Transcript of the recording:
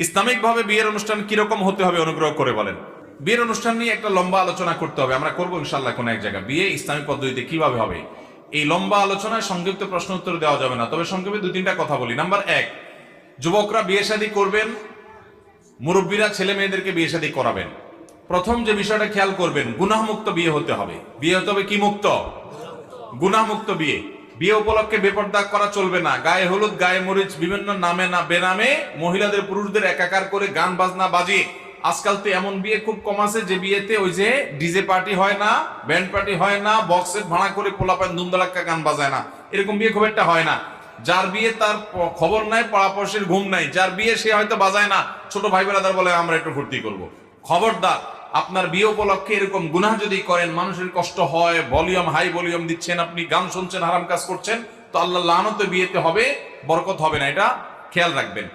Islamic ভাবে বিয়ের অনুষ্ঠান কিরকম হতে হবে অনুগ্রহ করে বলেন। বিয়ের অনুষ্ঠান নিয়ে একটা লম্বা আলোচনা করতে হবে, আমরা করবো ইনশাল্লাহ কোন এক জায়গায়। বিয়ে ইসলামিক পদ্ধতিতে কিভাবে হবে, এই লম্বা আলোচনায় সংক্ষিপ্ত প্রশ্ন উত্তর দেওয়া যাবে না, তবে সংক্ষেপে দু তিনটা কথা বলি। নাম্বার এক, যুবকরা বিয়ে শাদী করবেন, মুরব্বীরা ছেলে মেয়েদেরকে বিয়ে শাদী করাবেন। প্রথম যে বিষয়টা খেয়াল করবেন, গুনাহমুক্ত বিয়ে হতে হবে। বিয়ে হতে হবে কি মুক্ত? গুনাহমুক্ত বিয়ে। বিয়ে উপলক্ষে বেপরদা করা চলবে না। গায়ে হলুদ, গায়ে মরিচ, বিভিন্ন নামে না বেনামে মহিলাদের পুরুষদের একাকার করে গান বাজনা বাজিয়ে, আজকাল তো এমন বিয়ে খুব কম আছে যে বিয়েতে ওই যে ডিজে পার্টি হয় না, ব্যান্ড পার্টি হয় না, বক্সের ভাড়া করে পোলাপান ধুমধালাক্কা গান বাজায় না, এরকম বিয়ে খুব একটা হয় না। যার বিয়ে তার খবর নাই, পড়াপড়শির ঘুম নাই, যার বিয়ে সে হয়তো বাজায় না, ছোট ভাই বেড়াদার বলে আমরা একটু ফুর্তি করব। খবরদার, আপনার বিয়ে উপলক্ষে এরকম গুনাহ যদি করেন, মানুষের কষ্ট হয়, ভলিউম হাই ভলিউম দিচ্ছেন, আপনি গান শুনছেন, হারাম কাজ করছেন, তো আল্লাহ লানত বিয়েতে হবে, বরকত হবে না, এটা খেয়াল রাখবেন।